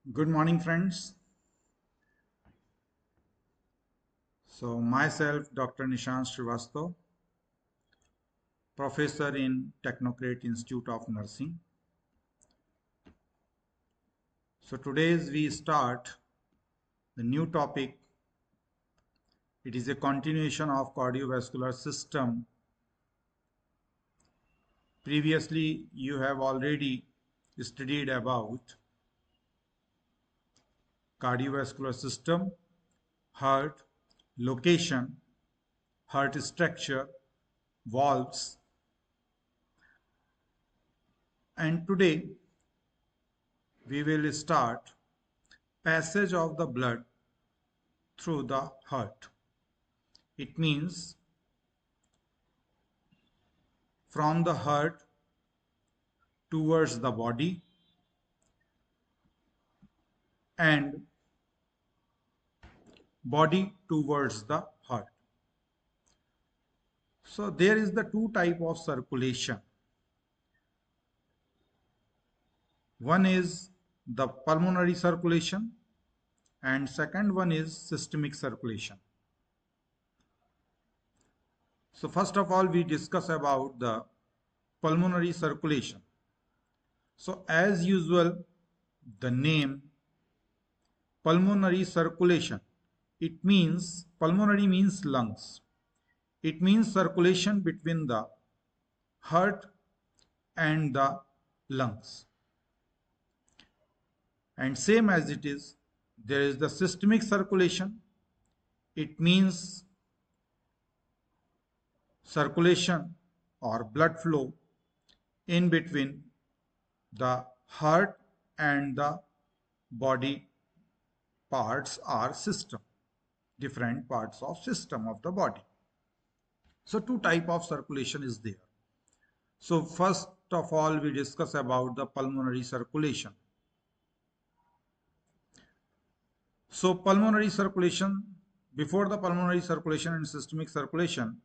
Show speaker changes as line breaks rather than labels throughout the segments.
Good morning, friends. Myself, Dr. Nishant Srivastava, professor in Technocrat Institute of Nursing. Today we start the new topic. It is a continuation of cardiovascular system. Previously, you have already studied about cardiovascular system, heart, location, heart structure, valves, and today we will start passage of the blood through the heart. It means from the heart towards the body and body towards the heart. So there is the two type of circulation. One is the pulmonary circulation and second one is systemic circulation. So first of all, we discuss about the pulmonary circulation. So as usual, the name pulmonary circulation, it means pulmonary means lungs. It means circulation between the heart and the lungs. And same as it is, there is the systemic circulation. It means circulation or blood flow in between the heart and the body parts or system, different parts of system of the body. So two type of circulation is there. So first of all, we discuss about the pulmonary circulation. So pulmonary circulation, before the pulmonary circulation and systemic circulation,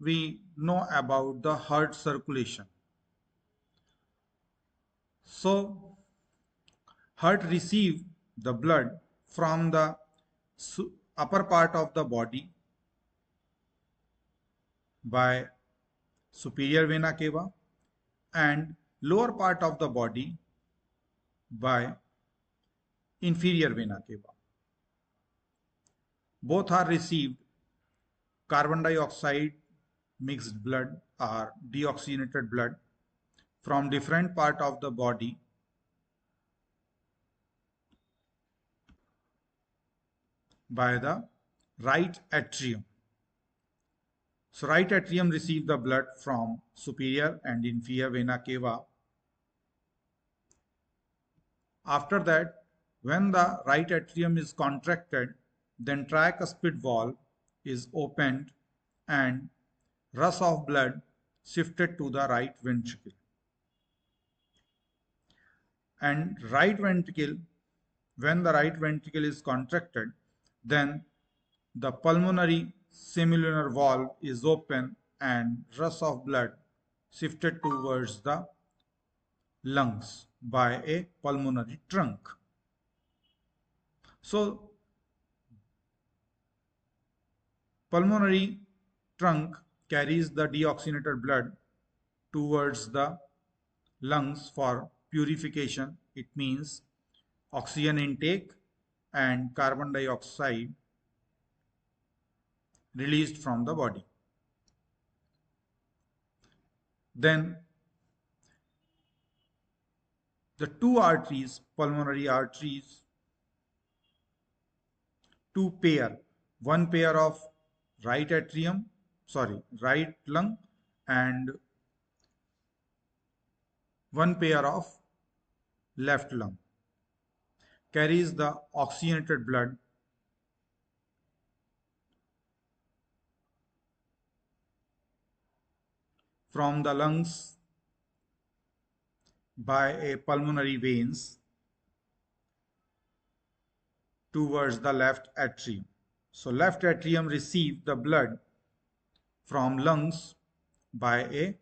we know about the heart circulation. So heart receive the blood from the upper part of the body by superior vena cava and lower part of the body by inferior vena cava. Both are received carbon dioxide mixed blood or deoxygenated blood from different part of the body by the right atrium. So right atrium receives the blood from superior and inferior vena cava. After that, when the right atrium is contracted, then tricuspid valve is opened and rush of blood shifted to the right ventricle. And right ventricle, when the right ventricle is contracted, then the pulmonary semilunar valve is open and rush of blood shifted towards the lungs by a pulmonary trunk. So pulmonary trunk carries the deoxygenated blood towards the lungs for purification. It means oxygen intake and carbon dioxide released from the body. Then the two arteries, pulmonary arteries, two pair, one pair of right lung and one pair of left lung carries the oxygenated blood from the lungs by a pulmonary veins towards the left atrium. So left atrium receives the blood from lungs by a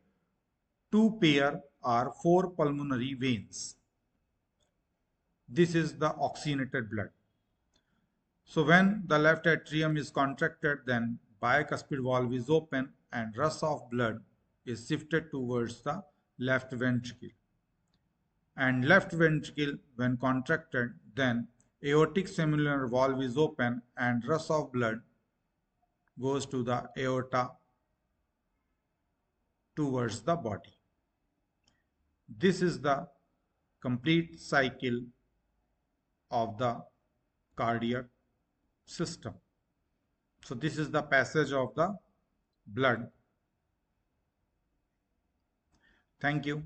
two pair or four pulmonary veins. This is the oxygenated blood. So when the left atrium is contracted, then bicuspid valve is open and rush of blood is shifted towards the left ventricle. And left ventricle when contracted, then aortic semilunar valve is open and rush of blood goes to the aorta towards the body. This is the complete cycle of the cardiac system. So this is the passage of the blood. Thank you.